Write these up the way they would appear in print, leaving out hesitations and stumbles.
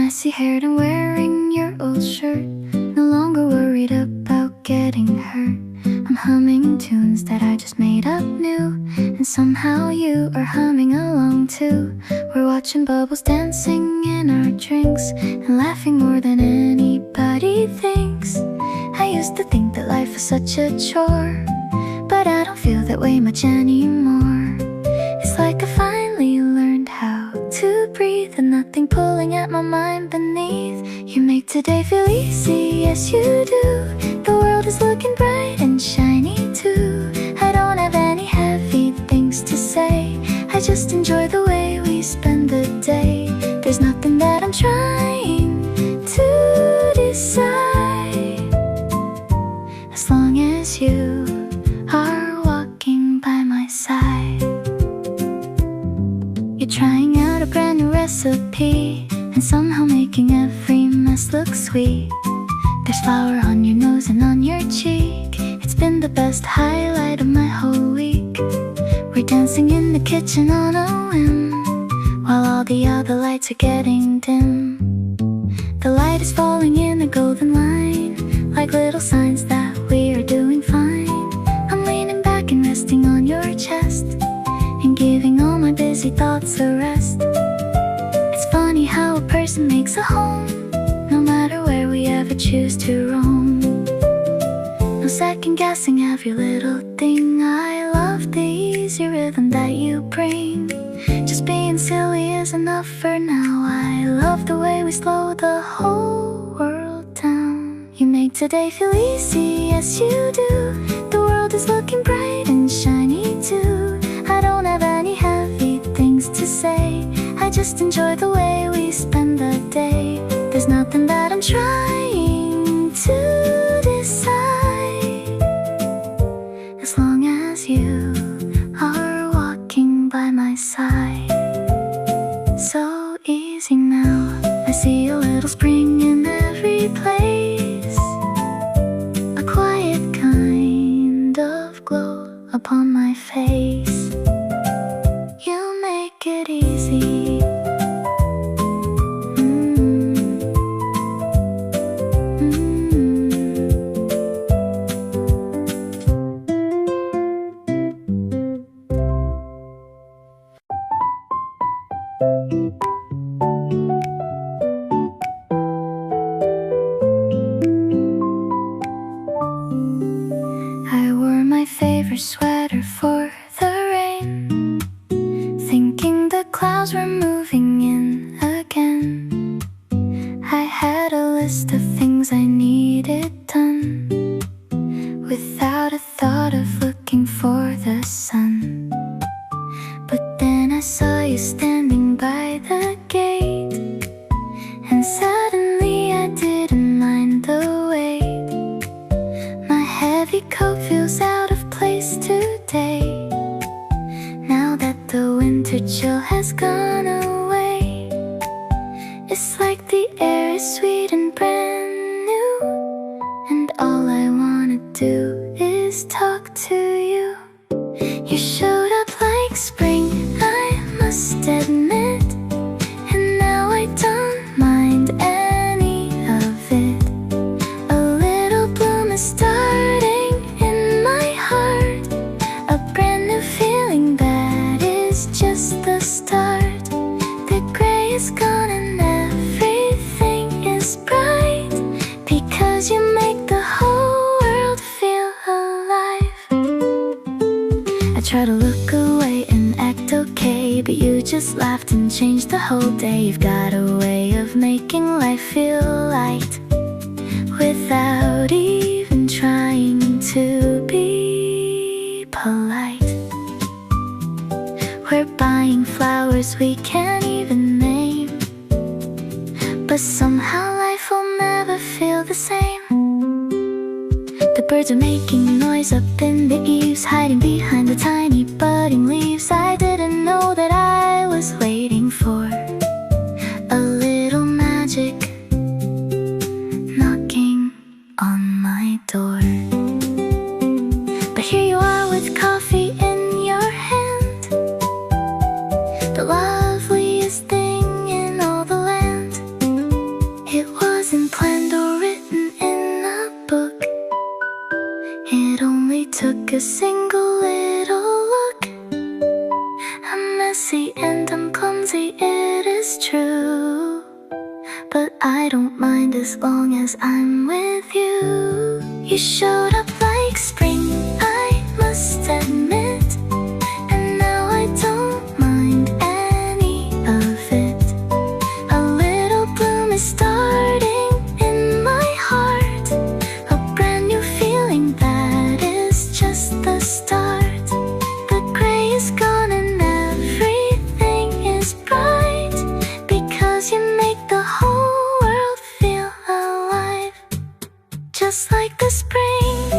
messy-haired and wearing your old shirt, no longer worried about getting hurt. I'm humming tunes that I just made up new, and somehow you are humming along too. We're watching bubbles dancing in our drinks, and laughing more than anybody thinks. I used to think that life was such a chore, but I don't feel that way much anymore. It's like I finally learned how to breathe, and nothing pulling at my mind beneath. You make today feel easy, yes you do. The world is looking bright and shiny too. I don't have any heavy things to say, I just enjoy the way we spend the day. There's nothing that I'm trying to decide, as long as you are walking by my side. You're trying out a brand new recipe, and somehow making every mess look sweet. There's flour on your nose and on your cheek. It's been the best highlight of my whole week. We're dancing in the kitchen on a whim, while all the other lights are getting dim. The light is falling in a golden line, like little signs that we are doing fine. I'm leaning back and resting on your chest, and giving all my busy thoughts a rest. It's funny how a person makes a home, no matter where we ever choose to roam. No second guessing every little thing. I love the easy rhythm that you bring. Just being silly is enough for now. I love the way we slow the whole world down. You make today feel easy, yes you do. The world is looking bright and shiny too. I don't have any heavy things to say, I just enjoy the way we spend the day. There's nothing that I'm trying to decide, as long as you are walking by my side. So easy now, I see a little spring in every place, a quiet kind of glow upon my face. You make it easy. I wore my favorite sweater for the rain, thinking the clouds were moving in again. I had a list of things I needed done, without a thought of looking for the sun. But then I saw you standing by the gate, and suddenly I didn't mind the wait. My heavy coat feels out of place today, now that the winter chill has gone away. It's like the air is sweet and brand new, and all I wanna do is talk to you. You showed up like spring, I must admit, and now I don't mind any of it. A little bloom is starting in my heart, a brand new feeling that is just the start. The gray is gone and everything is bright, because you make the whole world feel alive. I try to look away and act okay, but you just laughed and changed the whole day. You've got a way of making life feel light, without even trying to be polite. We're buying flowers we can't even name, but somehow life will never feel the same. The birds are making noise up in the eaves, hiding behind the tiny budding leaves. I didn't know that I was waiting for a little magic knocking on my door. But here you are with coffee in your hand, the loveliest thing in all the land. I don't mind as long as I'm with you. You showed up like spring, I must admit, and now I don't mind any of it. A little bloom is starting in my heart, a brand new feeling that is just the start. The gray is gone and everything is bright, because you make the whole world feel alive, just like the spring.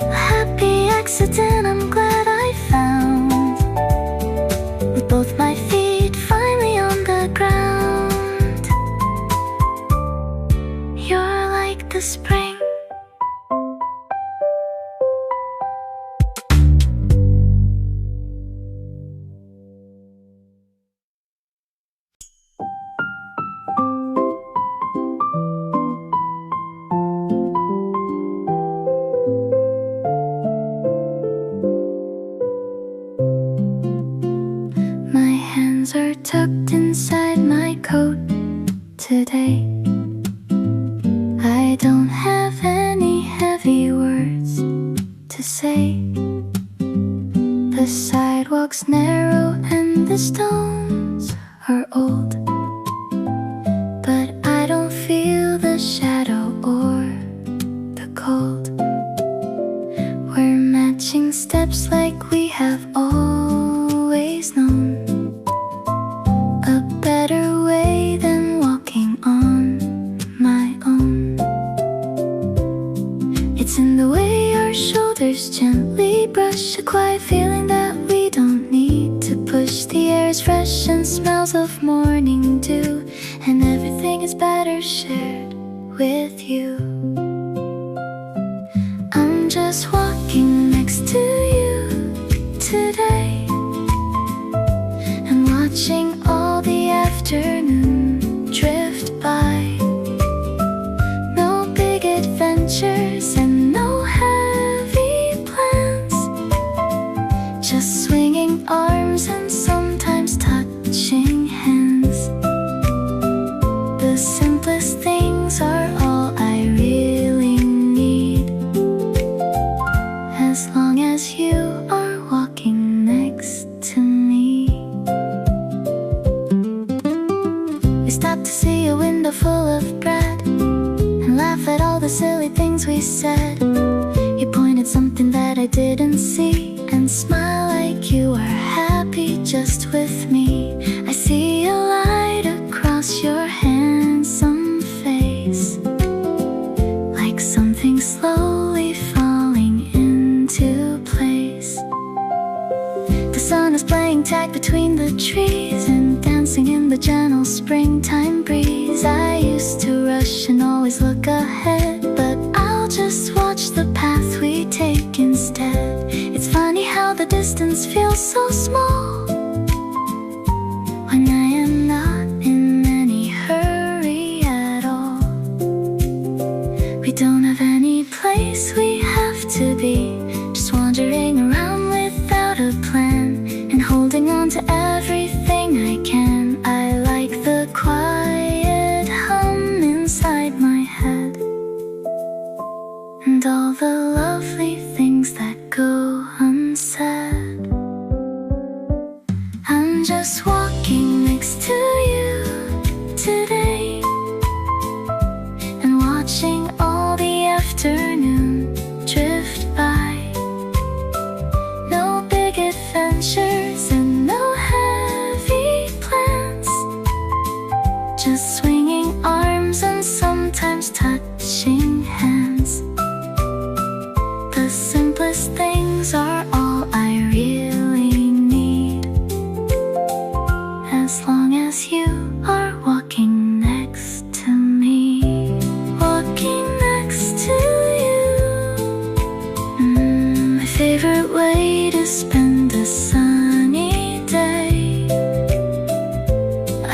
A happy accident I'm glad I found, with both my feet finally on the ground. You're like the spring. My hands are tucked inside my coat today. I don't have any heavy words to say. The sidewalk's narrow and the stones are old, but I don't feel the shadow or the cold. We're matching steps like we have always known, a better way than walking on my own. It's in the way our shoulders gently brush, a quiet feeling that we don't need to push. The air is fresh and smells of morning dew, and everything is better shared with you. I'm just walking next to you today, and watching all the afternoon drift by. No big adventures and no heavy plans, just swinging arms and sometimes touching hands. The simplest things are all I really need, as long as you are walking next to me. We stopped to see a window full of bread, and laugh at all the silly things we said. You pointed something that I didn't see, and smile like you are happy just with me. I see a light across your handsome face, like something slowly falling into place. The sun is playing tag between the trees and dancing in the gentle springtime breeze. I used to rush and always look ahead, but I'll just watch the path we take instead. It's funny how the distance feels so small when I am not in any hurry at all. We don't have any place we have to be, just wandering around without a plan, and holding on to everything I can. I like the quiet hum inside my head, and all the lovely things that go unsaid. I'm just walking next to you today, and watching all the afternoon drift by. No big adventures and no heavy plans, just swinging arms and sometimes touching hands. The simplest things are all I really need, as long as you are walking next to me. Walking next to you, my favorite way to spend a sunny day.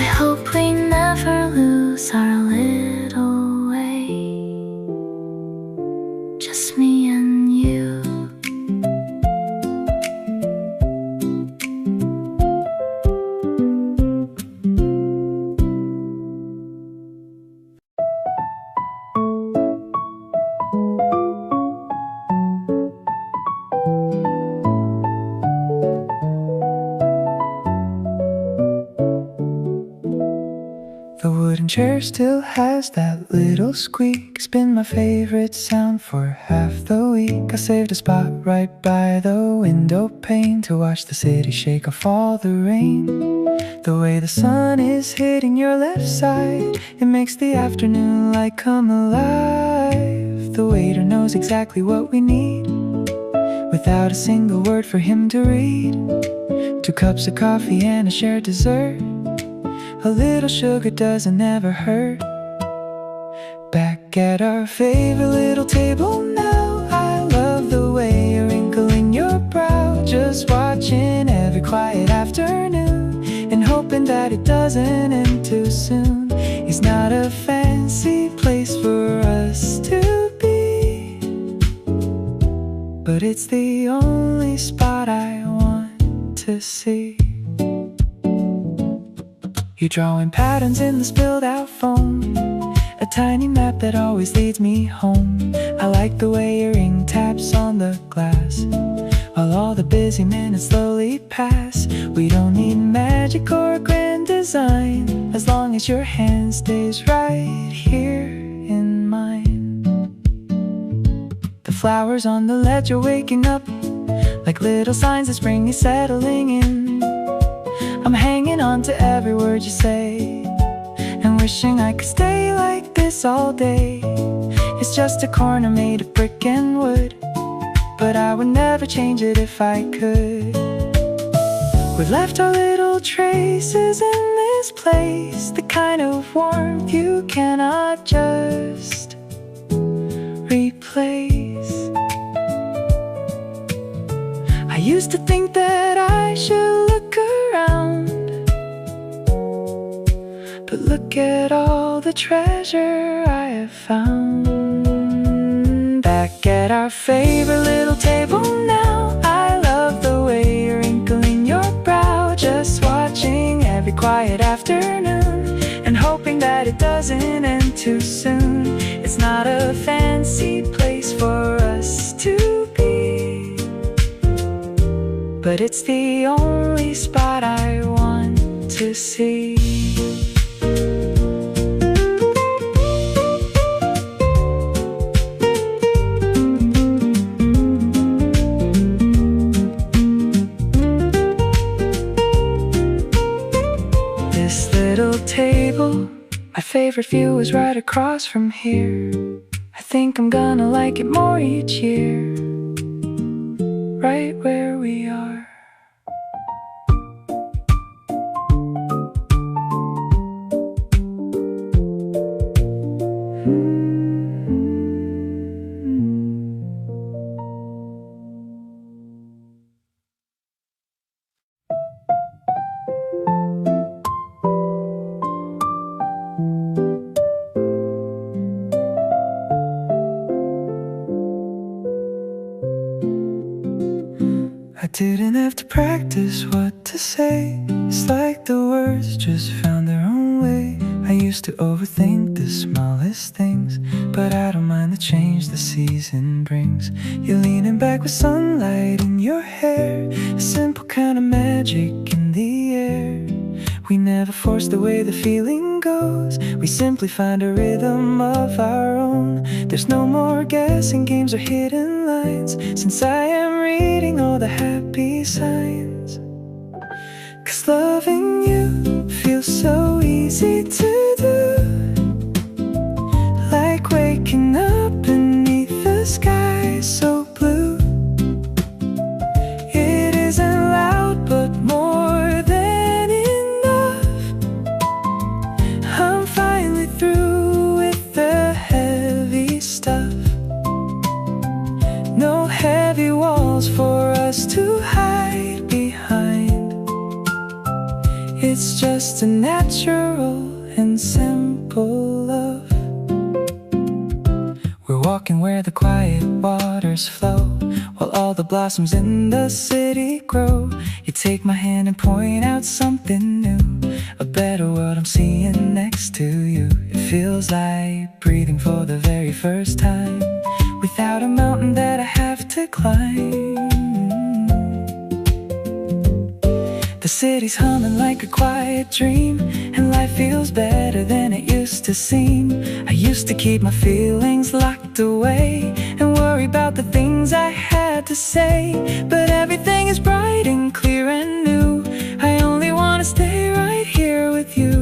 I hope we never lose our little way, just me and you. The wooden chair still has that little squeak. It's been my favorite sound for half the week. I saved a spot right by the window pane to watch the city shake off all the rain. The way the sun is hitting your left side, it makes the afternoon light come alive. The waiter knows exactly what we need, without a single word for him to read. 2 cups of coffee and a shared dessert. A little sugar doesn't ever hurt. Back at our favorite little table now, I love the way you wrinkle in your brow. Just watching every quiet afternoon, and hoping that it doesn't end too soon. It's not a fancy place for us to be, but it's the only spot I want to see. You're drawing patterns in the spilled out foam, a tiny map that always leads me home. I like the way your ink taps on the glass, while all the busy minutes slowly pass. We don't need magic or grand design, as long as your hand stays right here in mine. The flowers on the ledge are waking up, like little signs that spring is settling in. I'm hanging on to every word you say, and wishing I could stay like this all day. It's just a corner made of brick and wood, but I would never change it if I could. We've left our little traces in this place, the kind of warmth you cannot just replace. I used to think that I should look around, but look at all the treasure I have found. Back at our favorite little table now, I love the way you wrinkle in your brow. Just watching every quiet afternoon, and hoping that it doesn't end too soon. It's not a fancy place for us to be, but it's the only spot I want to see. This little table, my favorite view is right across from here. I think I'm gonna like it more each year, right where we are. I didn't have to practice what to say. It's like the words just found their own way. I used to overthink the smallest things, but I don't mind the change the season brings. You're leaning back with sunlight in your hair, a simple kind of magic in the air. We never force the way the feeling goes, we simply find a rhythm of our own. There's no more guessing games or hidden lines, since I am reading all the happy signs. 'Cause loving you feels so easy to do, like waking up beneath the sky so blue. It isn't loud but more than enough. I'm finally through with the heavy stuff. No heavy walls for us to hide behind. It's just a natural and simple love. We're walking where the quiet waters flow, while all the blossoms in the city grow. You take my hand and point out something new, a better world I'm seeing next to you. It feels like breathing for the very first time, without a mountain that I have to climb. The city's humming like a quiet dream, and life feels better than it used to seem. I used to keep my feelings locked away and worry about the things I had to say, but everything is bright and clear and new. I only want to stay right here with you.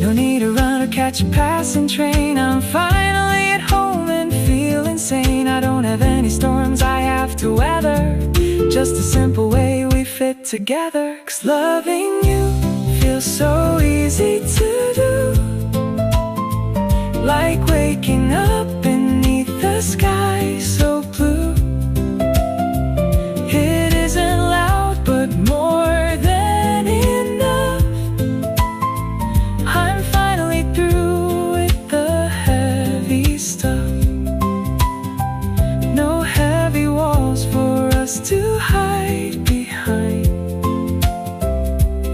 No need to run or catch a passing train. I'm finally at home and feel insane. I don't have any storms I have to weather, just a simple way we fit together. 'Cause loving you feels so easy to do, like waking up beneath the sky so blue. It isn't loud but more than enough. I'm finally through with the heavy stuff. No heavy walls for us to hide behind.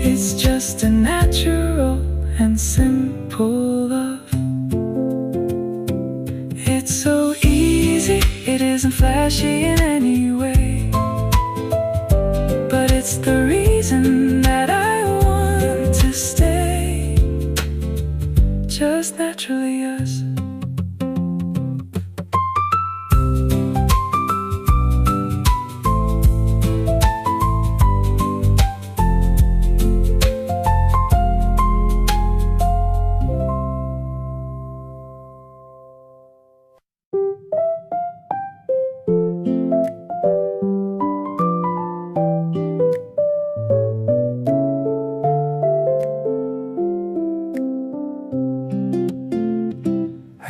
It's just a natural and simple love. It's so easy, it isn't flashy in any way, but it's the reason that I want to stay. Just naturally us.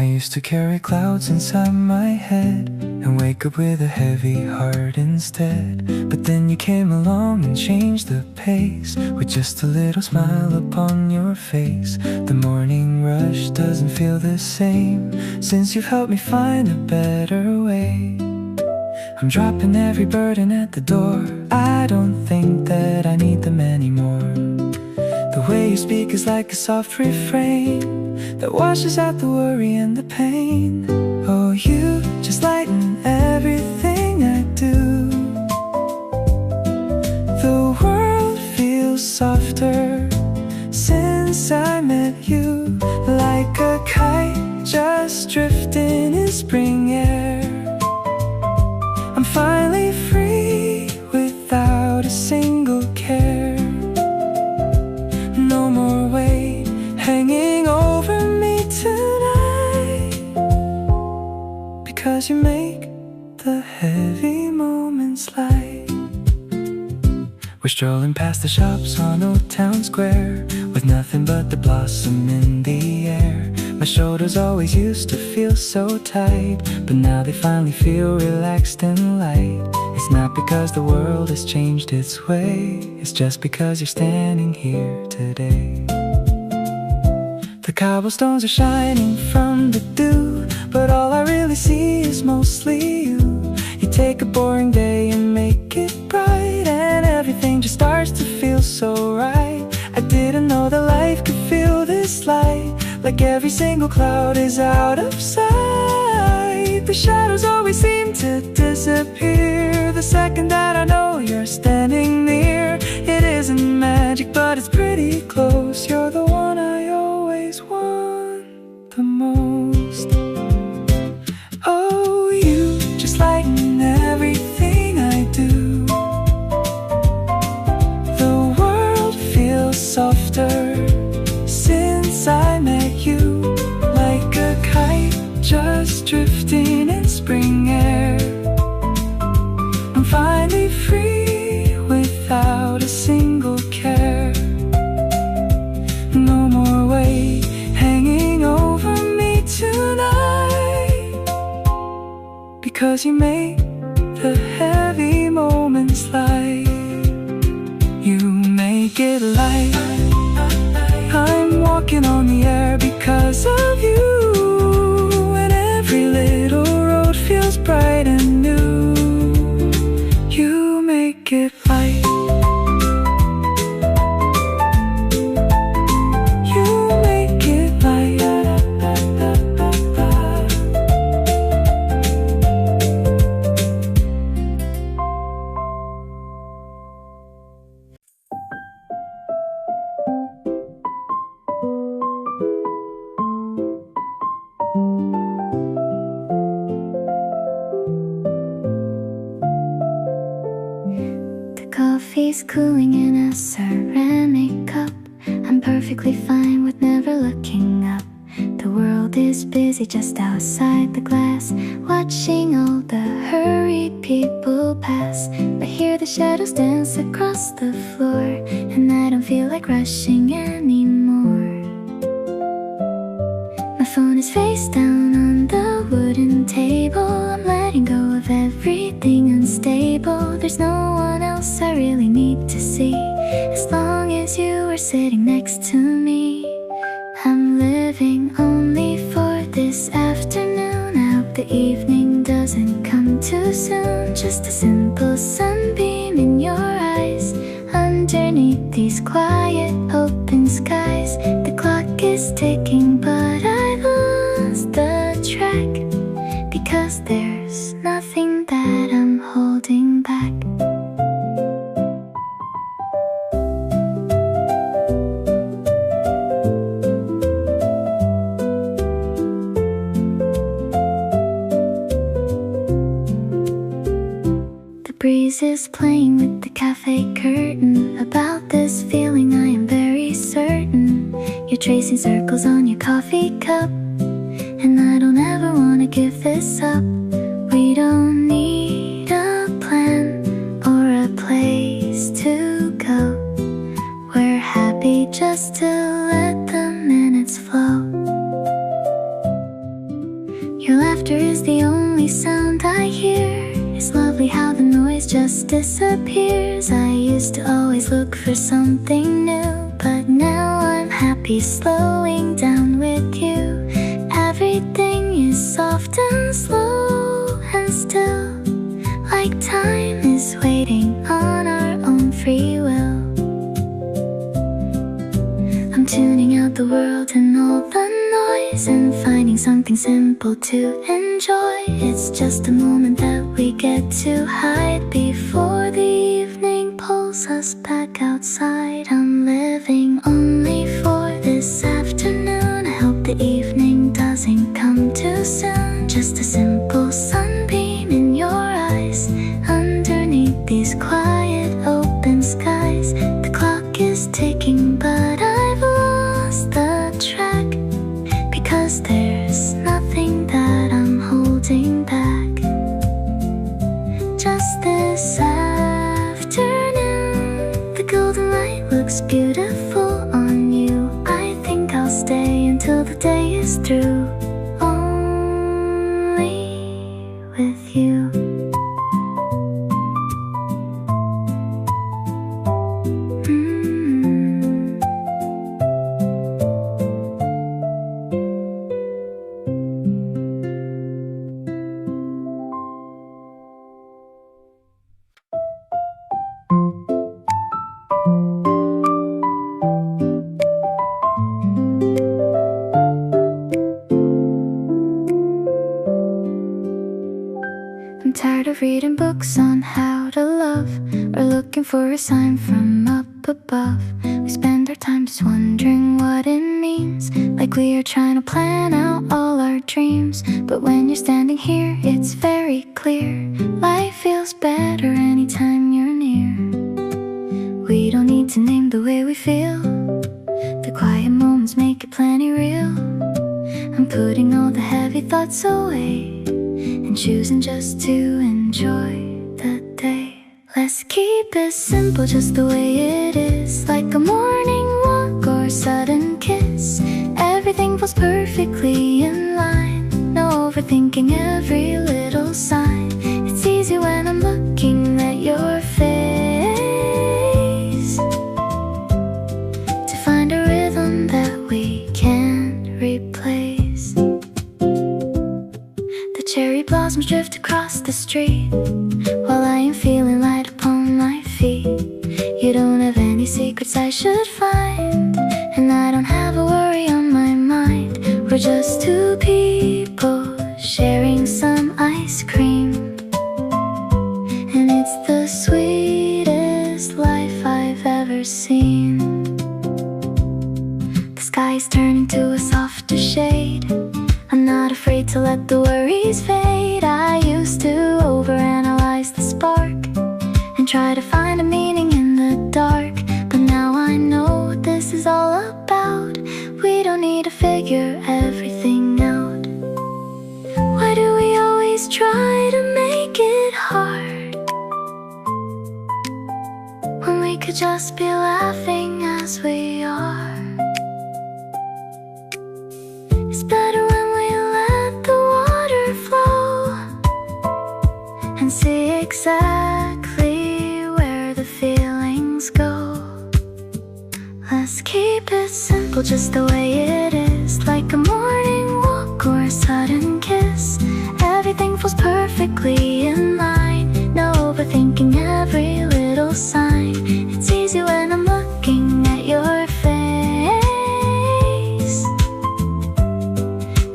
I used to carry clouds inside my head and wake up with a heavy heart instead. But then you came along and changed the pace with just a little smile upon your face. The morning rush doesn't feel the same since you've helped me find a better way. I'm dropping every burden at the door. I don't think that I need them anymore. The way you speak is like a soft refrain that washes out the worry and the pain. Oh, you just lighten everything I do. The world feels softer since I met you, like a kite just drifting in spring air. I'm finally free without a single care. No more weight hanging over me tonight, because you make the heavy moments light. We're strolling past the shops on Old Town Square with nothing but the blossom in the air. My shoulders always used to feel so tight, but now they finally feel relaxed and light. It's not because the world has changed its way, it's just because you're standing here today. The cobblestones are shining from the dew, but all I really see is mostly you. You take a boring day and make it bright, and everything just starts to feel so right. I didn't know that life could feel this light, like every single cloud is out of sight. The shadows always seem to disappear the second that I know you're standing near. It isn't magic, but it's pretty close. You're the one I always want the most. Oh, you just lighten everything I do. The world feels softer since I met you, like a kite just drifting in spring air. I'm finally free without a single care. No more weight hanging over me tonight, because you make the heavy moments light. You make it light. I'm walking on the air because of you, and every little road feels bright and new. You make it light. You make it light. coffee's cooling in a ceramic cup. I'm perfectly fine with never looking up. The world is busy just outside the glass, watching all the hurried people pass. But hear the shadows dance across the floor, and I don't feel like rushing anymore. My phone is face down on the wooden table. I'm letting go of everything unstable. There's no one else I really need to see, as long as you are sitting next to me. I'm living only for this afternoon. I hope the evening doesn't come too soon. Just a simple sunbeam in your eyes, underneath these quiet open skies. The clock is ticking, but I've lost the track, because there's nothing that I'm holding back. The breeze is playing with the cafe curtain. About this feeling I am very certain. You're tracing circles on your coffee cup, and I don't ever wanna give this up. We don't need a plan or a place to go. We're happy just to let the minutes flow. Your laughter is the only sound I hear. It's lovely how the noise just disappears. I used to always look for something new, but now I'm happy slowing down with you. Everything is soft and slow and still, like time is waiting on our own free will. I'm tuning out the world and all the noise, and finding something simple to enjoy. It's just a moment that we get to hide before the evening pulls us back outside. I'm living only for this afternoon. I hope the evening doesn't come too soon. Just a simple sunbeam in your eyes, underneath these quiet open skies. The clock is ticking, but I've lost the track, because there's nothing that I'm holding back. Just this afternoon, the golden light looks beautiful on you. I think I'll stay until the day is through, only with you. I'm tired of reading books on how to love, or looking for a sign from up above. We spend our time just wondering what it means, like we are trying to plan out all our dreams. But when you're standing here, it's very clear. Life feels better anytime you're near. We don't need to name the way we feel. The quiet moments make it plenty real. I'm putting all the heavy thoughts away, and choosing just to enjoy the day. Let's keep it simple, just the way it is, like a morning walk or a sudden kiss. Everything feels perfectly in line, no overthinking every little sign. It's easy when I'm looking at your face, to find a rhythm that we can't replace. Cherry blossoms drift across the street, while I am feeling light upon my feet. You don't have any secrets I should find, and I don't have a worry on my mind. We're just two people sharing some ice cream, and it's the sweetest life I've ever seen. The sky is turning to a softer shade. I'm not afraid to let the worries fade. I used to overanalyze the spark and try to find a meaning figure everything out. Why do we always try to make it hard, when we could just be laughing as we are? It's better when we let the water flow and see exactly where the feelings go. Let's keep it simple, just the way it is, like a morning walk or a sudden kiss. Everything feels perfectly in line, no overthinking every little sign. It's easy when I'm looking at your face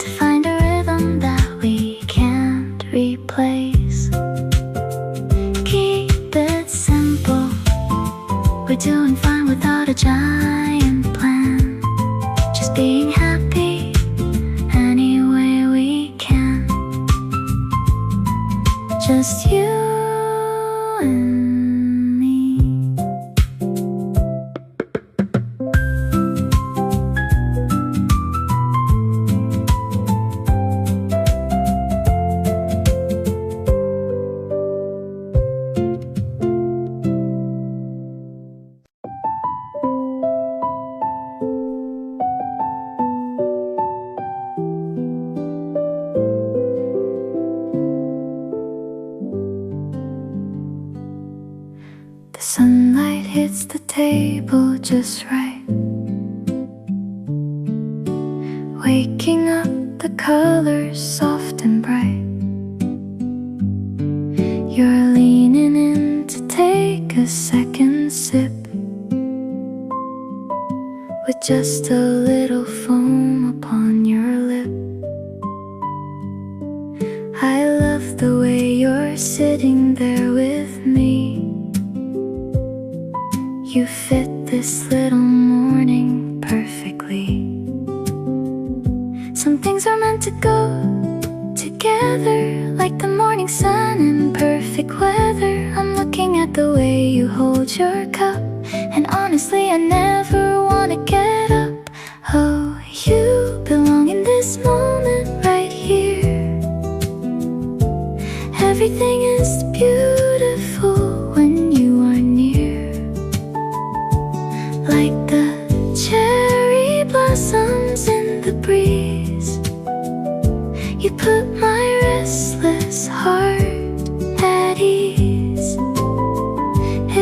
to find a rhythm that we can't replace. Keep it simple, we're doing fine without a giant plan. Just being happy any way we can. Just you and me. The sunlight hits the table just right, waking up the colors soft and bright. You're leaning in to take a second sip, with just a little foam upon your lip. I love the way you're sitting there with me. You fit this little morning perfectly. Some things are meant to go together, like the morning sun and perfect weather. I'm looking at the way you hold your cup, and honestly I never wanna get up. Oh, you belong in this moment right here. Everything is beautiful when you are near, like the cherry blossoms in the breeze. You put my restless heart at ease.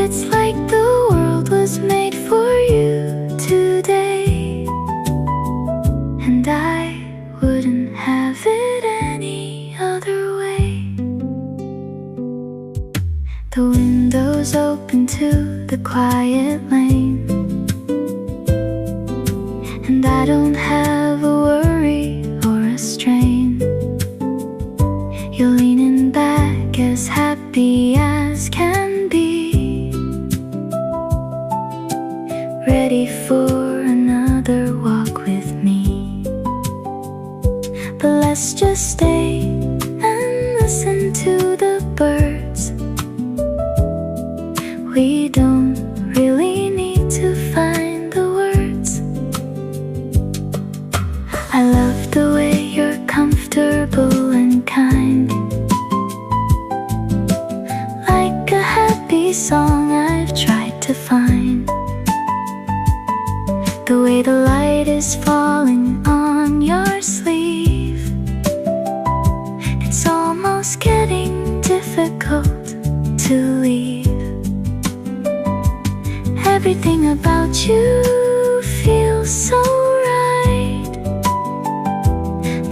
It's like the world was made for you today, and I wouldn't have it any other way. The window's open to the quiet lane, and I don't have a worry or a strain. You're leaning back as happy as can be, ready for another walk with me. But let's just stay and listen to the birds. We don't really need to find the words. I love the way you're comfortable and kind, like a happy song I've tried to find. The way the light is falling on your sleeve, it's almost getting difficult to leave. Everything about you feels so right,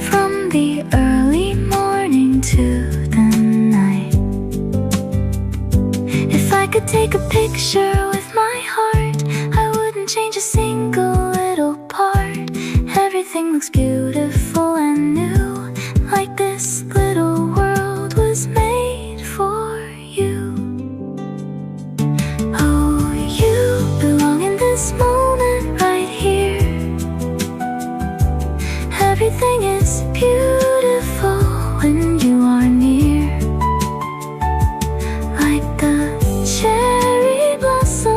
from the early morning to the night. If I could take a picture with my heart, I wouldn't change a single little part. Everything looks beautiful and new, like this little world was made for you. Oh, you belong in this moment right here. Everything is beautiful when you are near, like the cherry blossom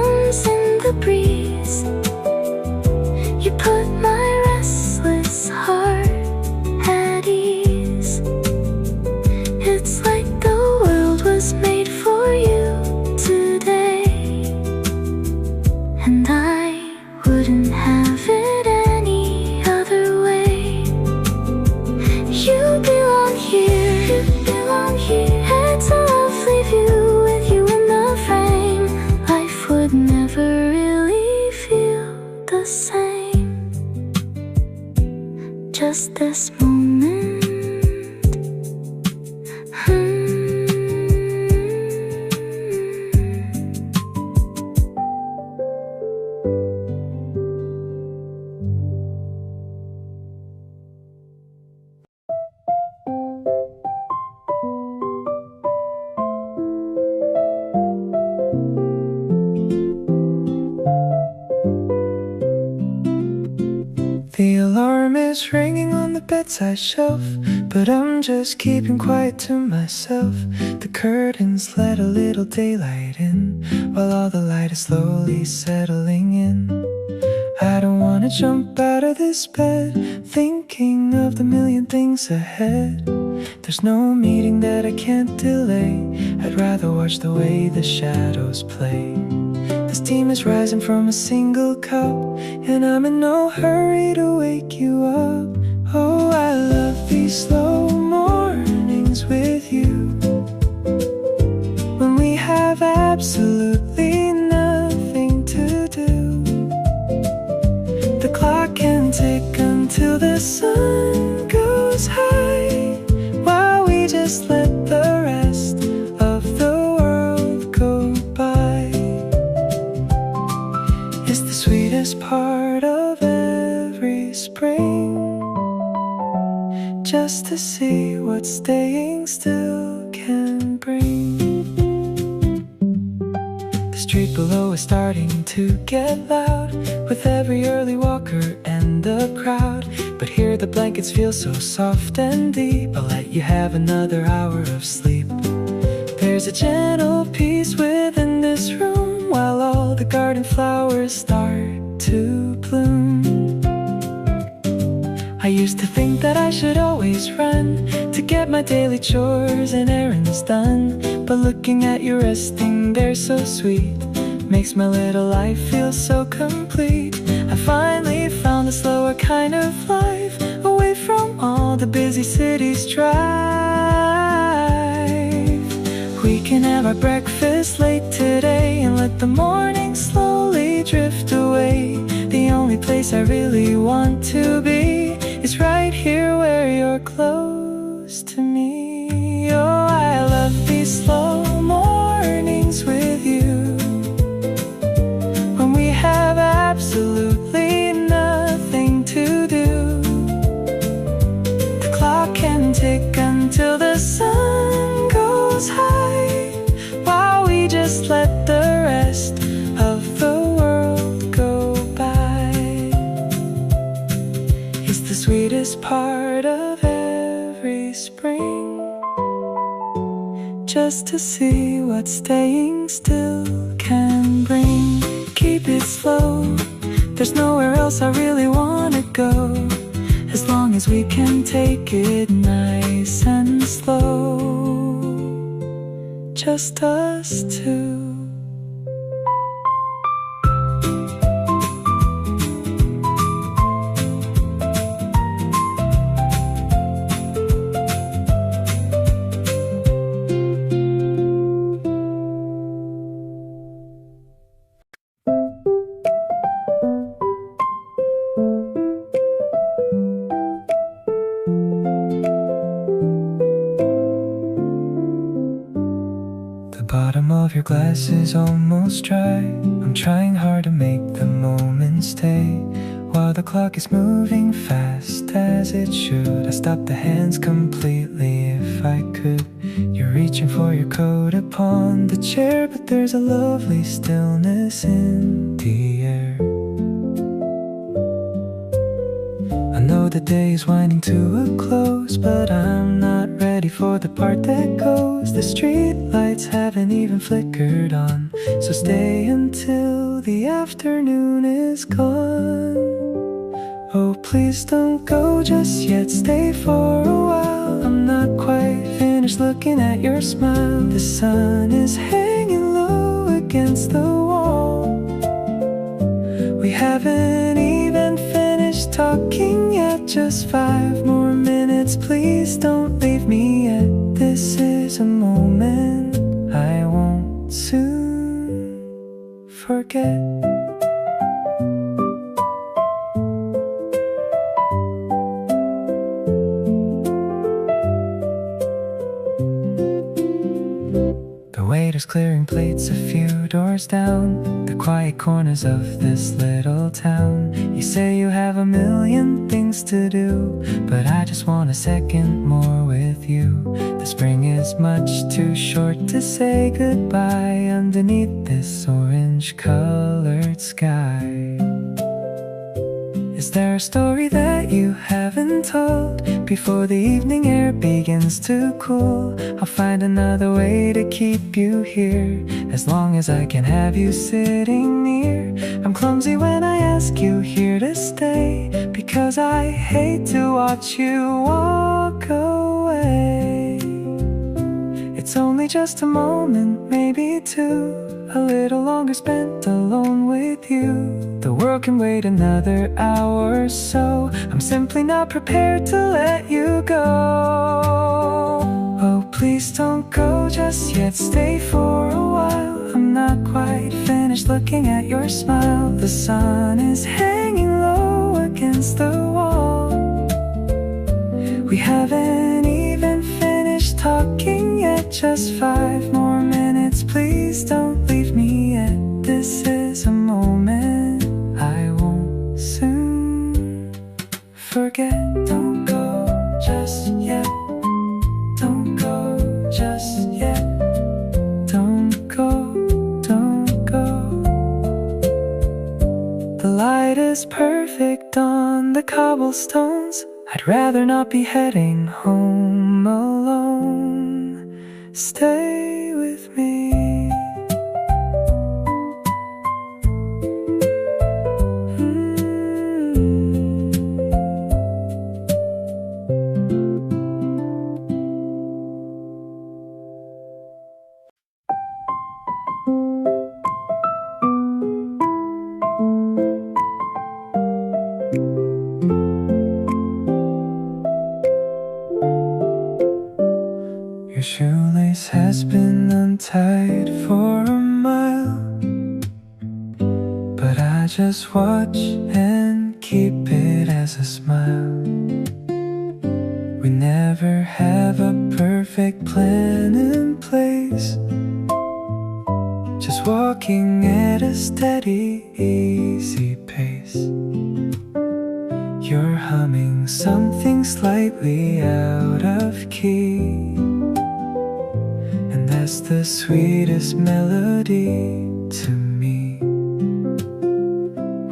this moment. The alarm is ringing on the bedside shelf, but I'm just keeping quiet to myself. The curtains let a little daylight in, while all the light is slowly settling in. I don't wanna jump out of this bed, thinking of the million things ahead. There's no meeting that I can't delay. I'd rather watch the way the shadows play. The steam is rising from a single cup, and I'm in no hurry to wake you up. Oh, I love these slow mornings with you, when we have absolutely nothing to do. The clock can tick until the sun goes high, while we just let the rest of the world go by. It's the sweetest part of every spring, just to see what staying still can bring. The street below is starting to get loud, with every early walker and the crowd. But here the blankets feel so soft and deep, I'll let you have another hour of sleep. There's a gentle peace within this room, while all the garden flowers start to bloom. I used to think that I should always run to get my daily chores and errands done, but looking at you resting there so sweet makes my little life feel so complete. I finally found a slower kind of life, away from all the busy city's drive. We can have our breakfast late today and let the morning slowly drift away. The only place I really want to be is right here where you're close to me. Oh, I love these slow mornings with you, when we have absolutely nothing to do. The clock can tick until the sun goes high, while we just let the rest of the world go by. It's the sweetest part of every spring, just to see what staying still can bring. Keep it slow, there's nowhere else I really wanna go, as long as we can take it nice and slow, just us two. The bottom of your glass is almost dry. I'm trying hard to make the moment stay, while the clock is moving fast as it should. I stop the hands completely if I could. You're reaching for your coat upon the chair, but there's a lovely stillness in the air. I know the day is winding to a close, but I'm not ready for the part that goes. The street lights haven't even flickered on, so stay until the afternoon is gone. Oh, please don't go just yet, stay for a while. I'm not quite finished looking at your smile. The sun is hanging low against the wall. We haven't even finished talking yet, just 5 more minutes. Please don't leave me yet. This is a moment I won't soon forget. waiters clearing plates a few doors down, the quiet corners of this little town. You say you have a million things to do, but I just want a second more with you. The spring is much too short to say goodbye underneath this orange-colored sky. Is there a story that you haven't told before the evening air begins to cool? I'll find another way to keep you here, as long as I can have you sitting near. I'm clumsy when I ask you here to stay, because I hate to watch you walk away. It's only just a moment, maybe two, a little longer spent alone with you. The world can wait another hour or so. I'm simply not prepared to let you go. Oh, please don't go just yet, stay for a while. I'm not quite finished looking at your smile. The sun is hanging low against the wall. We haven't even finished talking yet, just 5 more minutes. Please don't leave me yet. This is a moment I won't soon forget. Don't go just yet. Don't go just yet. Don't go, don't go. The light is perfect on the cobblestones. I'd rather not be heading home alone. Stay with me. Your shoelace has been untied for a mile, but I just watch and keep it as a smile. We never have a perfect plan in place, just walking at a steady, easy pace. You're humming something slightly out of key, and that's the sweetest melody to me.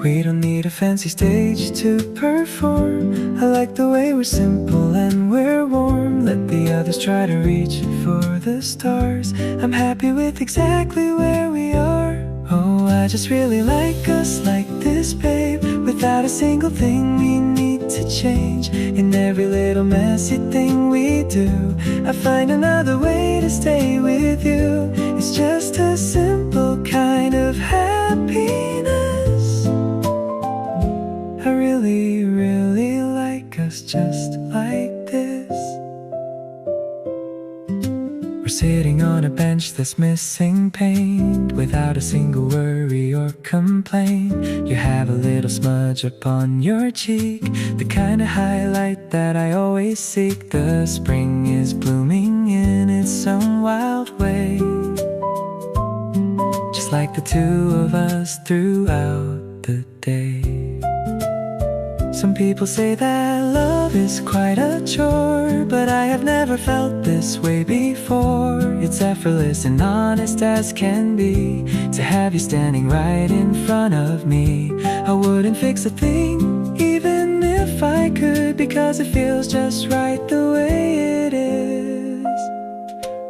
We don't need a fancy stage to perform. I like the way we're simple and we're warm. Let the others try to reach for the stars. I'm happy with exactly where we are. Oh, I just really like us like this, babe. Without a single thing we need to change. In every little messy thing we do, I find another way to stay with you. It's just a simple kind of happiness. I really, really like us just like this. We're sitting on a bench that's missing paint, without a single worry or complaint. You have a little smudge upon your cheek, the kind of highlight that I always seek. The spring is blooming in its own wild way, just like the two of us throughout the day. Some people say that love is quite a chore, but I have never felt this way before. It's effortless and honest as can be, to have you standing right in front of me. I wouldn't fix a thing, even if I could, because it feels just right the way it is.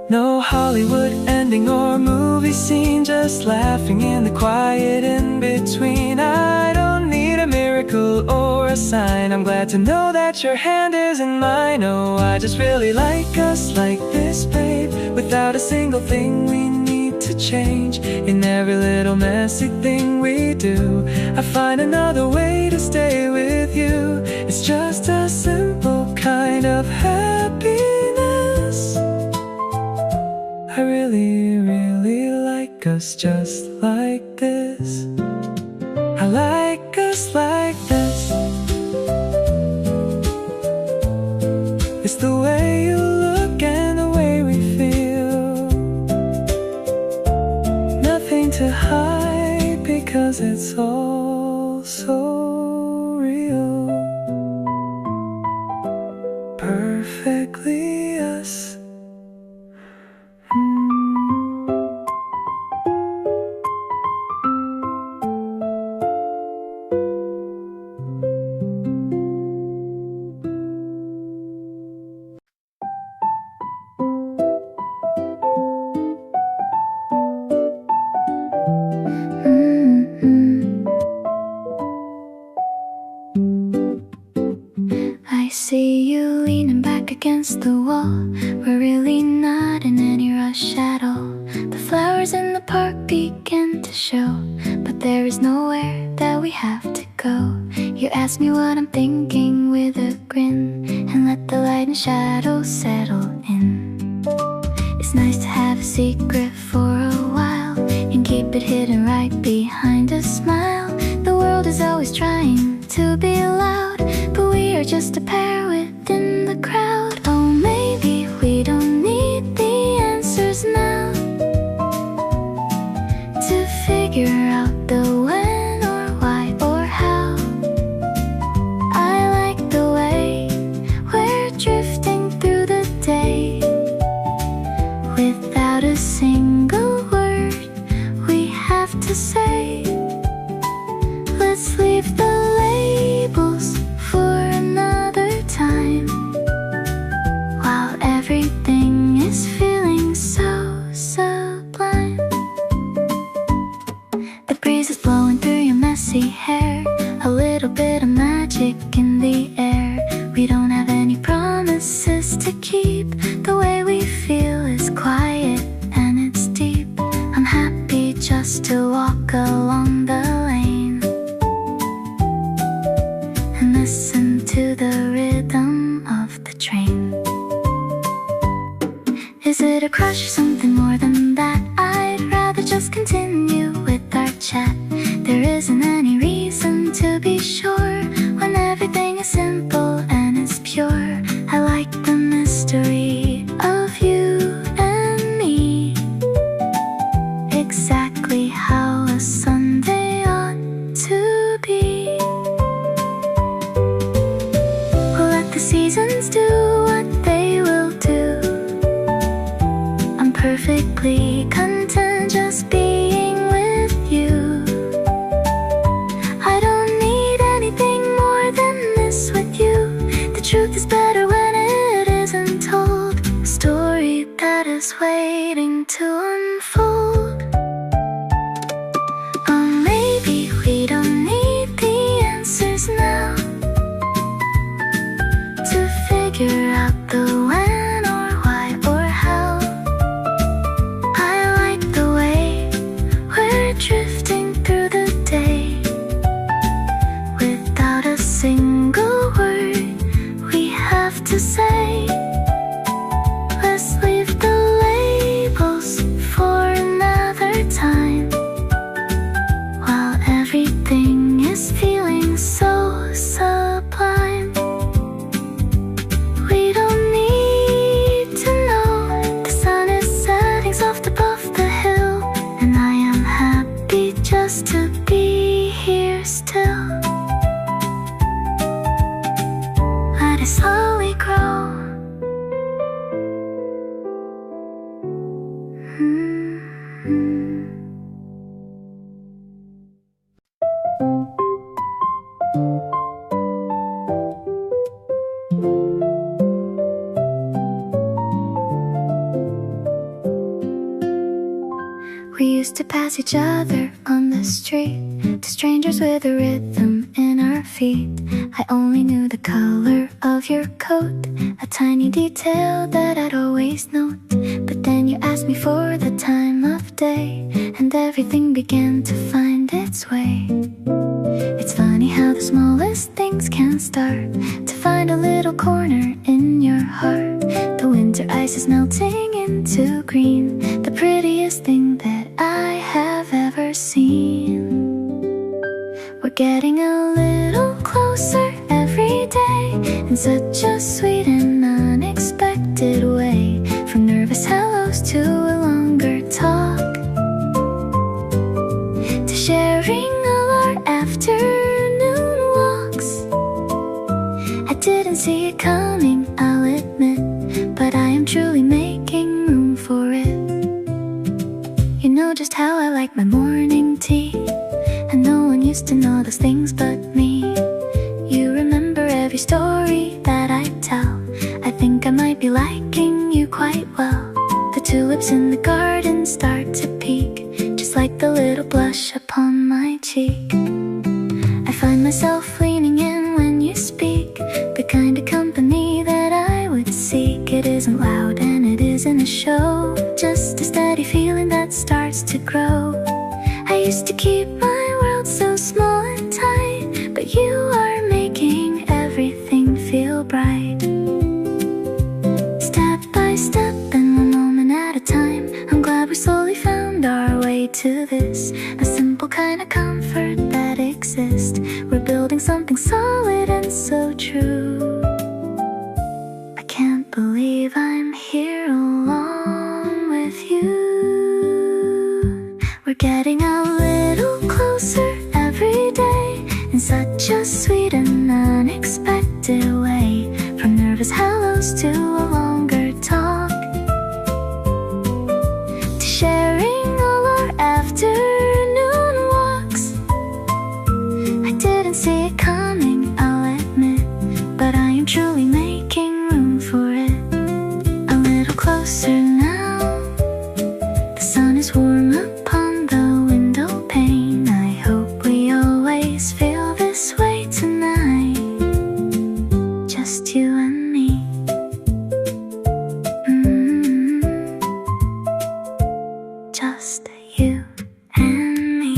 No Hollywood ending or movie scene, just laughing in the quiet in between. I don't need a miracle or a sign. I'm glad to know that your hand is in mine. Oh, I just really like us like this, babe. Without a single thing we need to change. In every little messy thing we do, I find another way to stay with you. It's just a simple kind of happiness. I really, really like us just like this. I like us like this. It's the way you look and the way we feel. because it's all so real, perfectly us. I see you leaning back against the wall. We're really not in any rush at all. The flowers in the park begin to show, but there is nowhere that we have to go. You ask me what I'm thinking with a grin, and let the light and shadow settle in. It's nice to have a secret for a while, and keep it hidden right behind a smile. The world is always trying to be loud, but we are just a pair within the crowd. Oh, maybe we don't need the answers now to figure out the when or why or how. I like the way we're drifting through the day without a single word we have to say. Let's leave the labels for another time, while everything is feeling so sublime. The breeze is blowing through your messy hair, a little bit of magic in the air. We don't have any promises to keep. The way we feel is quiet and it's deep. I'm happy just to walk along the lane and listen to the rhythm of the train. Is it a crush or something more than that? I'd rather just continue with our chat. There isn't any reason to be sure when everything is simple and it's pure. I like the mystery of you and me, exactly how a Sunday ought to be. We'll let the seasons do what they will do. I'm perfectly content just being with you. I don't need anything more than this with you. The truth is better when it isn't told, a story that is waiting to unfold. Oh, maybe we don't need the answers now to figure out the when or why or how. I like the way we're drifting through the day without a single word we have to say. Let's leave the labels for another time, while everything is feeling so sublime. We don't need to know the sun is setting soft above the hill, and I am happy just to be here still. Let it slowly grow. We used to pass each other on the street, to strangers with a rhythm in our feet. I only knew the color of your coat, a tiny detail that I'd always note. But then you asked me for the time of day, and everything began to find its way. It's funny how the smallest things can start to find a little corner in your heart. The winter ice is melting into green, the prettiest thing that I have ever seen. We're getting a little closer every day, in such a sweet and unexpected way. From nervous hellos to a longer talk, to sharing all our afternoon walks. I didn't see it coming, I'll admit, but I am truly making room for it. You know just how I like my morning tea, and no one used to know those things but me. You remember every story that I tell. I think I might be liking you quite well. The tulips in the garden start to peek, just like the little blush upon my cheek. I find myself leaning in when you speak, the kind of company that I would seek. It isn't loud and it isn't a show, just a steady feeling that starts to grow. I used to keep my world so small and tight, but you are making everything feel bright. Step by step and one moment at a time, I'm glad we slowly found our way to this, a simple kind of comfort that exists. We're building something solid and so true. I can't believe I'm here along with you. We're getting a little closer every day, in such a sweet and unexpected way. From nervous hellos to a longer talk, to sharing all our afternoon walks. I didn't see it coming, I'll admit, but I am truly making room for it. A little closer now, the sun is warm upon the window pane. I hope we always feel this way tonight, just you and me. Just you and me.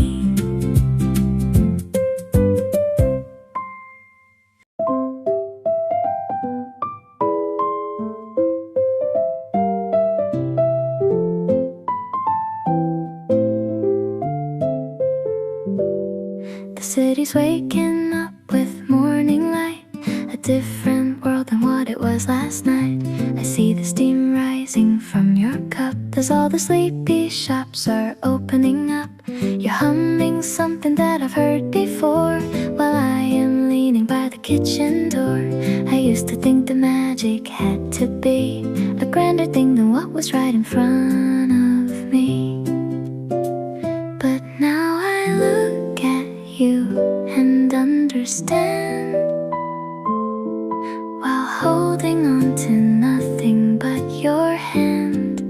The city's waking up with morning light, a different world than what it was last night. I see the steam rising from your cup as all the sleepy shops are opening up. You're humming something that I've heard before, while I am leaning by the kitchen door. I used to think the magic had to be a grander thing than what was right in front of me. But now I look at you and understand, while holding on to nothing but your hand.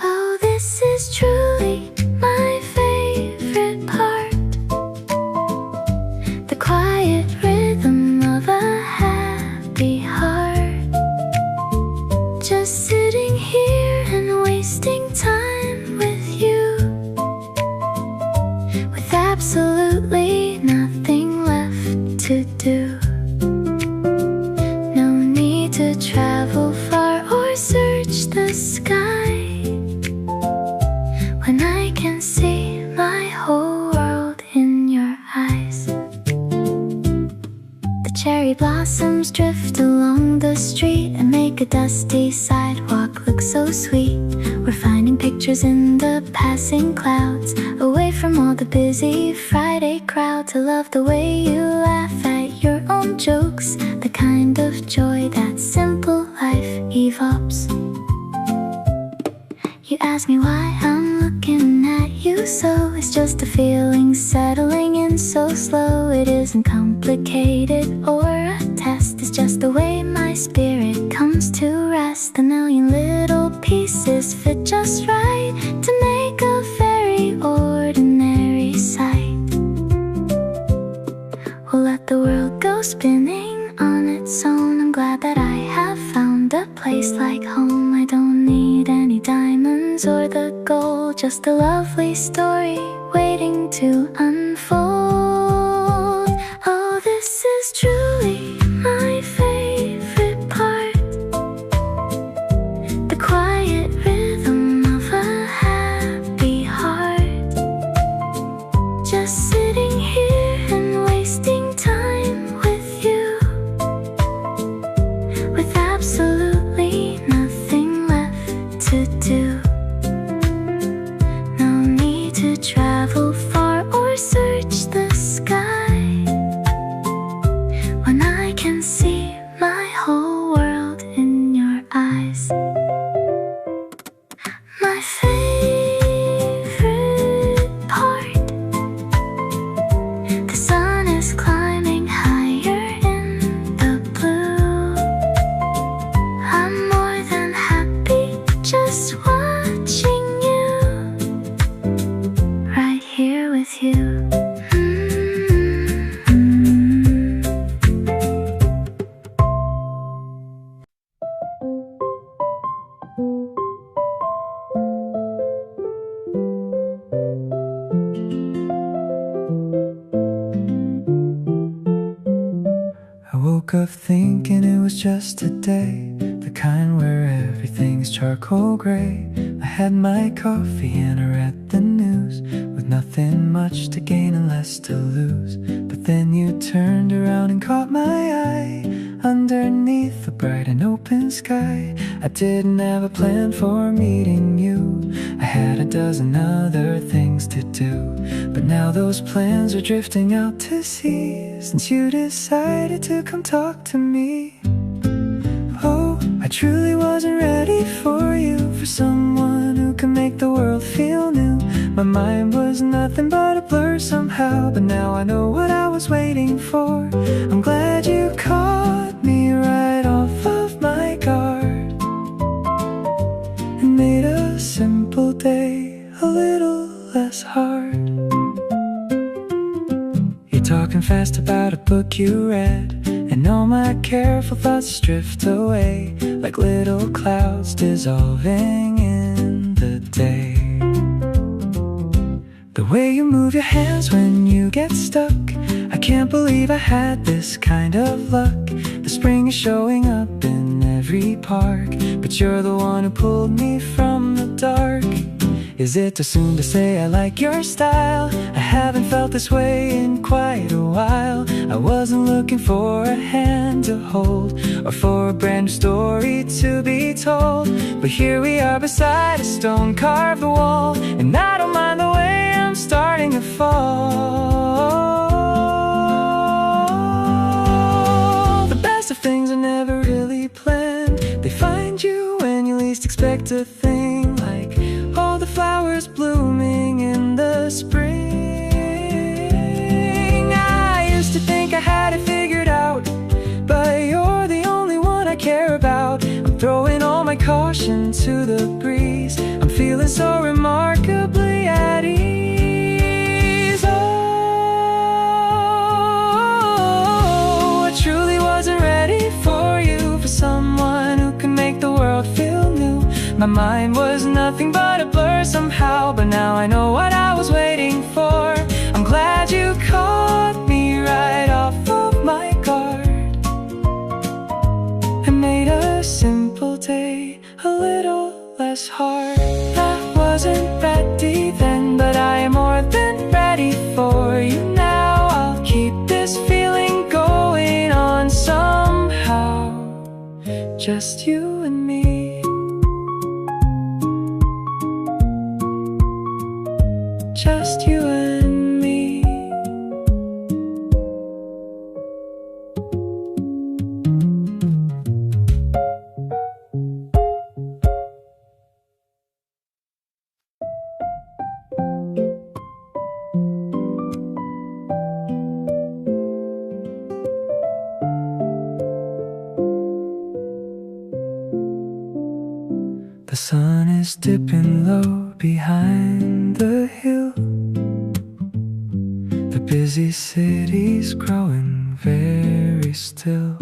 Oh, this is truly my favorite part, the quiet rhythm of a happy heart. Just sitting here and wasting time with you, with absolutely nothing left to do. No need to travel far or search the sky, when I can see my whole world in your eyes. The cherry blossoms drift along the street and make a dusty sidewalk look so sweet. We're finding pictures in the passing clouds, away from all the busy Friday crowds. I love the way you laugh at your own jokes, the kind of joy that simple life evokes. You ask me why I'm looking at you so, it's just a feeling settling in so slow. It isn't complicated or a test, it's just the way my spirit comes to rest. A million little pieces fit just right to make a very ordinary sight. We'll let the world go spinning on its own. I'm glad that I have found a place like home. I don't need any diamonds or the gold, just a lovely story waiting to unfold. Oh, this is truly my favorite part, the quiet rhythm of a happy heart. Just sitting here and wasting time with you, with absolutely nothing left to do. No need to travel far with you. I woke up thinking it was just a day, the kind where everything's charcoal gray. I had my coffee and I read the news, with nothing much to gain and less to lose. But then you turned around and caught my eye, underneath the bright and open sky. I didn't have a plan for meeting you, I had a dozen other things to do. But now those plans are drifting out to sea, since you decided to come talk to me. Oh, I truly wasn't ready for you, for someone who can make the world feel new. My mind was nothing but a blur somehow, but now I know what I was waiting for. I'm glad you caught me right off of my guard, and made a simple day a little less hard. You're talking fast about a book you read, and all my careful thoughts drift away, like little clouds dissolving in the day. The way you move your hands when you get stuck, I can't believe I had this kind of luck. The spring is showing up in every park, but you're the one who pulled me from the dark. Is it too soon to say I like your style? I haven't felt this way in quite a while. I wasn't looking for a hand to hold, or for a brand new story to be told. But here we are beside a stone-carved wall, and I don't mind the way I'm starting to fall. The best of things are never really planned, they find you when you least expect a thing, like all the flowers blooming in the spring. I used to think I had it figured out, but you're the only one I care about. I'm throwing all my caution to the breeze, I'm feeling so remarkably at ease. Oh, I truly wasn't ready for you, for someone who can make the world feel new. My mind was nothing but a blur somehow, but now I know what I was waiting for. I'm glad you caught me right off of my guard, and made a simple day a little less hard. I wasn't ready then, but I am more than ready for you now. I'll keep this feeling going on somehow, just you and me. Just you and me. The sun is dipping low behind the hill, the busy city's growing very still.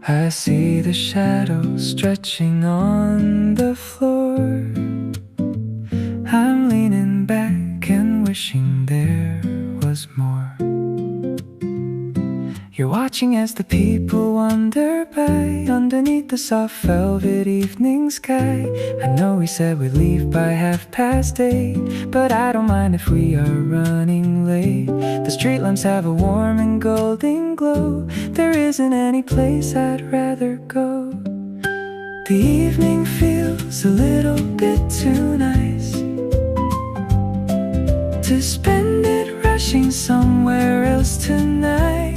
I see the shadows stretching on the floor. I'm leaning back and wishing there was more. You're watching as the people wander by, underneath the soft velvet evening sky. I know we said we'd leave by 8:30, but I don't mind if we are running late. The street lamps have a warm and golden glow, there isn't any place I'd rather go. The evening feels a little bit too nice to spend it rushing somewhere else tonight.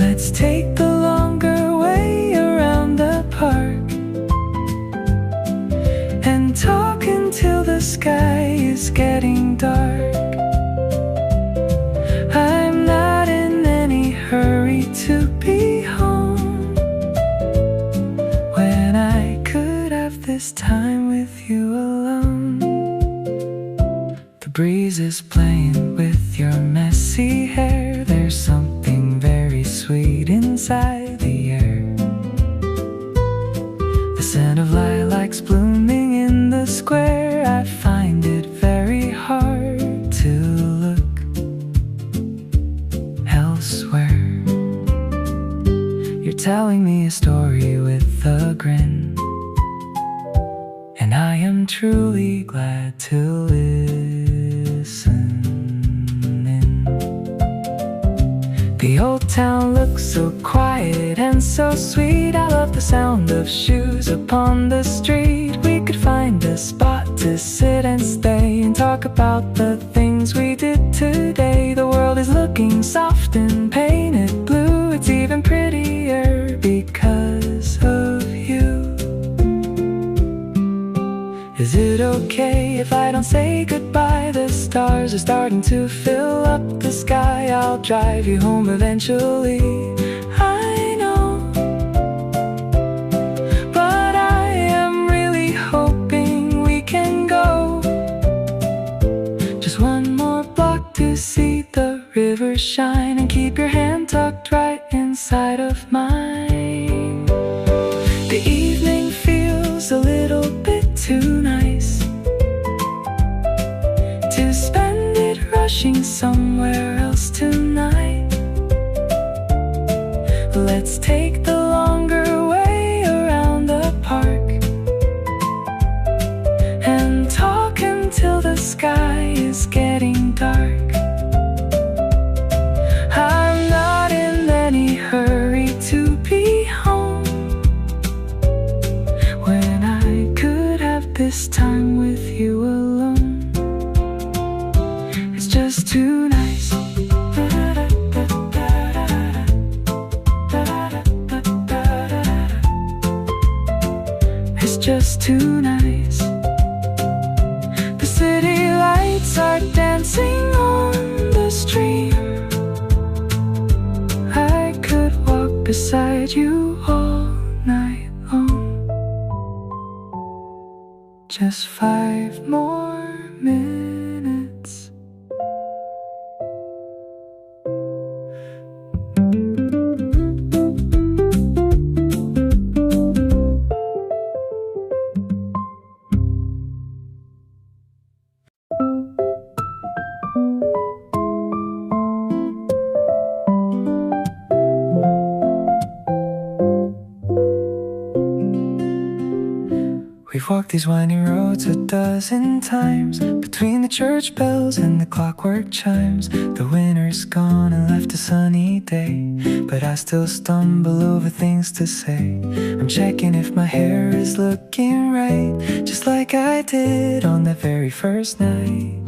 Let's take the longer way around the park and talk until the sky is getting dark. I'm not in any hurry to be home, when I could have this time with you alone. breeze is playing with your messy hair. There's something very sweet inside the air. The scent of lilacs blooming in the square. I find it very hard to look elsewhere. You're telling me a story with a grin, and I am truly glad to listen in. The old town looks so quiet and so sweet. I love the sound of shoes upon the street. We could find a spot to sit and stay and talk about the things we did today. The world is looking soft and painted blue. It's even prettier because of you. Is it okay if I don't say goodbye? The stars are starting to fill up the sky. I'll drive you home eventually, I know. But I am really hoping we can go just one more block to see the river shine, and keep your hand tucked right inside of mine. The evening feels a little bit too nice to spend it rushing somewhere else tonight. Let's take the longer way around the park and talk until the sky is getting dark. I'm not in any hurry to be home when I could have this time with you alone. It's just too nice. It's just too nice. The city lights are dancing on the stream. I could walk beside you all night long. Just 5 more minutes. We've walked these winding roads a dozen times, between the church bells and the clockwork chimes. The winter's gone and left a sunny day, but I still stumble over things to say. I'm checking if my hair is looking right, just like I did on that very first night.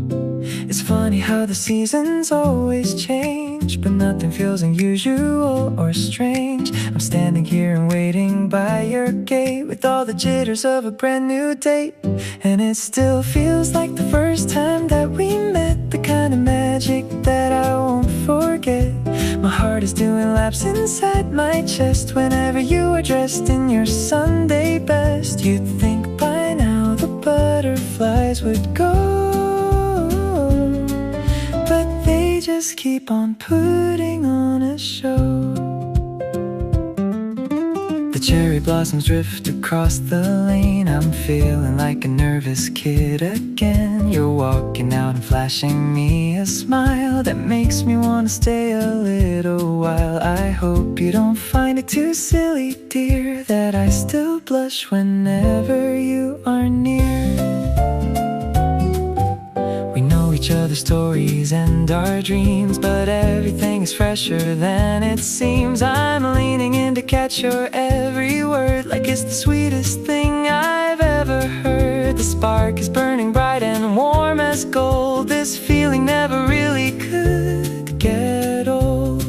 It's funny how the seasons always change, but nothing feels unusual or strange. I'm standing here and waiting by your gate with all the jitters of a brand new date, and it still feels like the first time that we met, the kind of magic that I won't forget. My heart is doing laps inside my chest whenever you are dressed in your Sunday best. You'd think by now the butterflies would go, but they just keep on putting on a show. The cherry blossoms drift across the lane. I'm feeling like a nervous kid again. You're walking out and flashing me a smile that makes me want to stay a little while. I hope you don't find it too silly, dear, that I still blush whenever you are near. We know each other's stories and our dreams, but everything is fresher than it seems. I'm leaning in to catch your every word, like it's the sweetest thing I've ever heard. The spark is burning bright and warm as gold. This feeling never really could get old.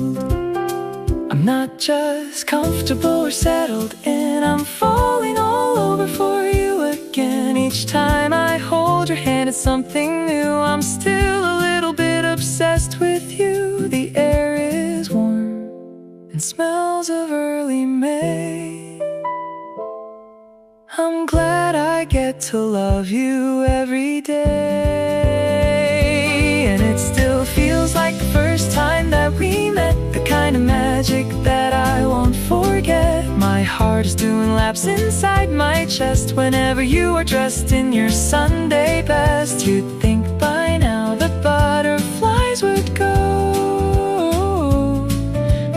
I'm not just comfortable or settled in, I'm falling all over for you again. Each time I hold your hand, it's something new. I'm still a little bit obsessed with you. The air is warm and smells of early May. I'm glad I get to love you every day. heart is doing laps inside my chest. Whenever you are dressed in your Sunday best, you'd think by now the butterflies would go,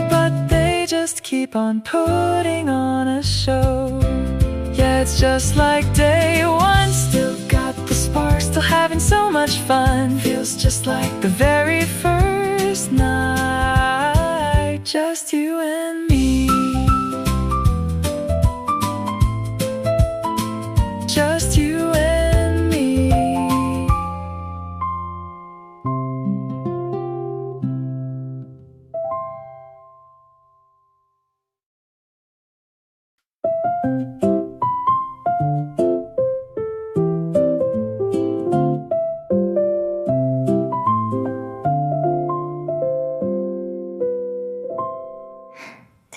but they just keep on putting on a show. Yeah, it's just like day one, still got the spark, still having so much fun. Feels just like the very first night, just you and me. Just you and me.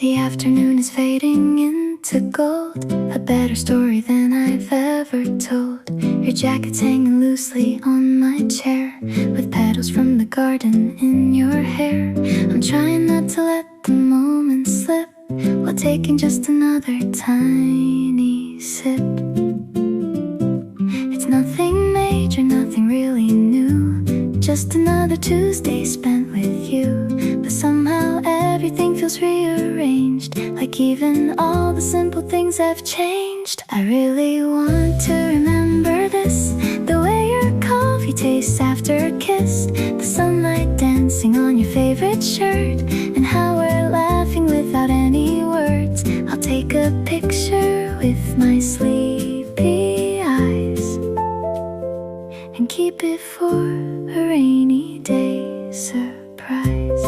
The afternoon is fading into gold, a better story than I've ever told. Your jacket's hanging loosely on my chair, with petals from the garden in your hair. I'm trying not to let the moment slip, while taking just another tiny sip. It's nothing major, nothing really new, just another Tuesday spent with you. But somehow everything feels rearranged, like even all the simple things have changed. I really want to remember this, the way your coffee tastes after a kiss, the sunlight dancing on your favorite shirt, and how we're laughing without any words. I'll take a picture with my sleepy eyes and keep it for a rainy day surprise.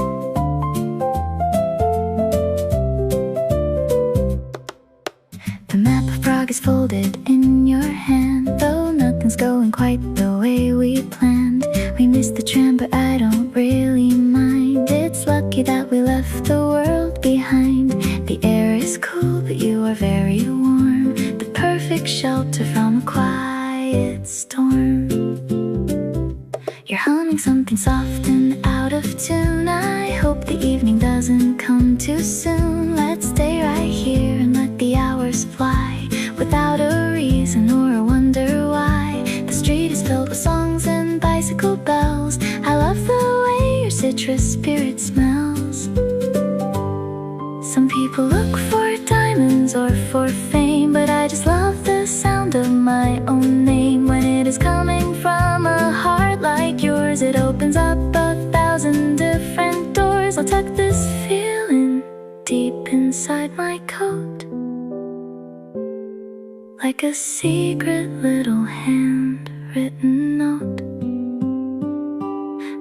The map of Prague is folded in your hand, though nothing's going quite the way we planned. We missed the tram, but I don't really mind. It's lucky that we left the world behind. The air is cool, but you are very warm, the perfect shelter from a quiet storm. You're humming something soft and out of tune. I hope the evening doesn't come too soon. Let's stay right here and let the hours fly, without a reason or a wonder why. The street is filled with songs and bicycle bells. I love the way your citrus spirit smells. Some people look for diamonds or for fame, but I just love the sound of my own name. When it is coming from a heart like yours, it opens up 1,000 different doors. I'll tuck this feeling deep inside my coat, like a secret little handwritten note.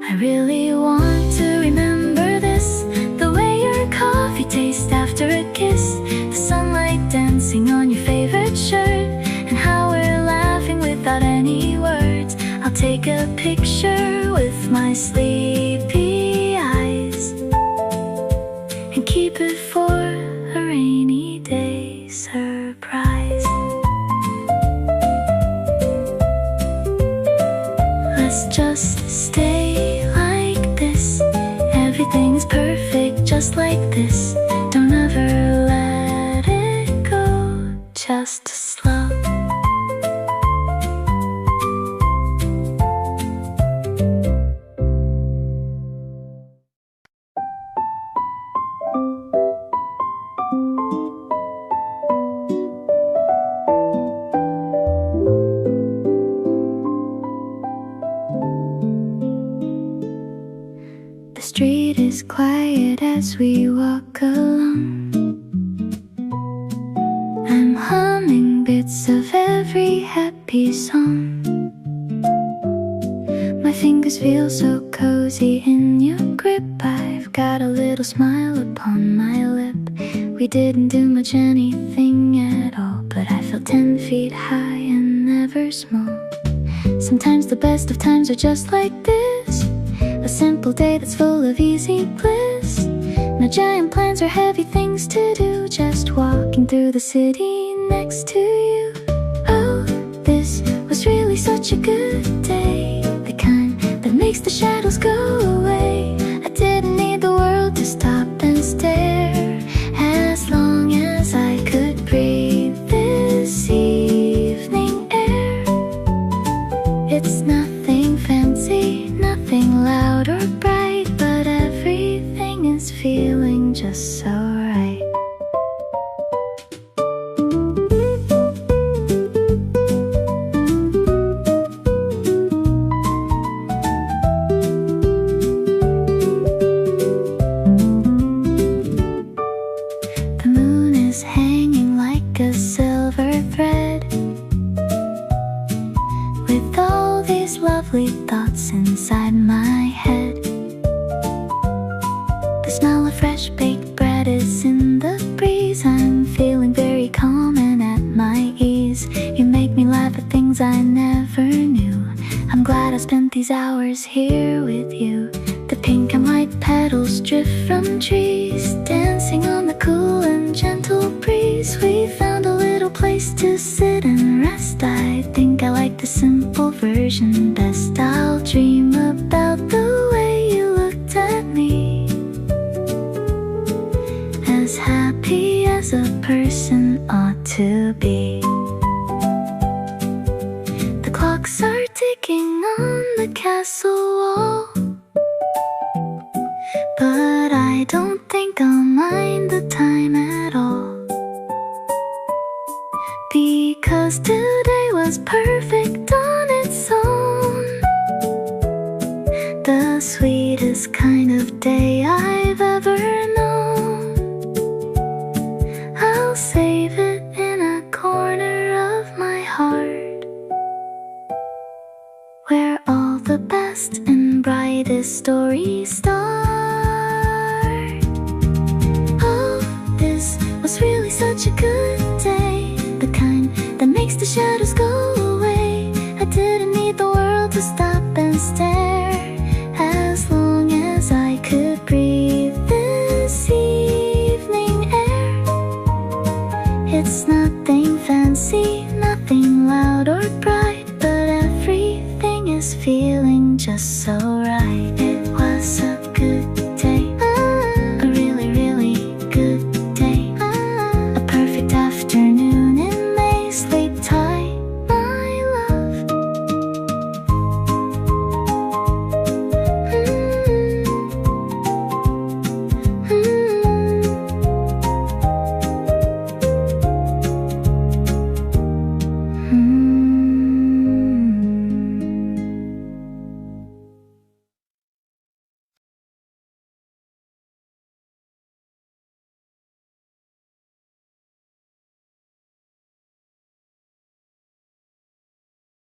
I really want to remember this, the way your coffee tastes after a kiss, the sunlight dancing on your favorite shirt, and how we're laughing without any words. I'll take a picture with my sleepy eyes and keep it for a rainy day surprise. Let's just stay like this, everything's perfect just like this. Don't ever let it go, just slow. The street is quiet as we walk along. I'm humming bits of every happy song. My fingers feel so cozy in your grip. I've got a little smile upon my lip. We didn't do much anything at all, but I felt 10 feet high and never small. Sometimes the best of times are just like this, a simple day that's full of easy bliss. No giant plans or heavy things to do, just walking through the city next to you. Oh, this was really such a good day, the kind that makes the shadows go away. I didn't need the world to stop and stare, as long as I could inside my head. The smell of fresh baked bread is in the breeze. I'm feeling very calm and at my ease. You make me laugh at things I never knew. I'm glad I spent these hours here with you. The pink and white petals drift from trees, dancing on the cool and gentle breeze. We found a little place to sit and rest. I think I like the simple version best. I'll dream about the way you looked at me, as happy as a person ought to be. The clocks are ticking on the castle wall, but I don't think I'll mind the time at all, because today was perfect on its own. The sweetest kind of day I've ever known. I'll save it in a corner of my heart, where all the best and brightest stories start. This was really such a good day, the kind that makes the shadows go away. I didn't need the world to stop and stare, as long as I could breathe this evening air. It's nothing fancy, nothing loud or bright, but everything is feeling just so right.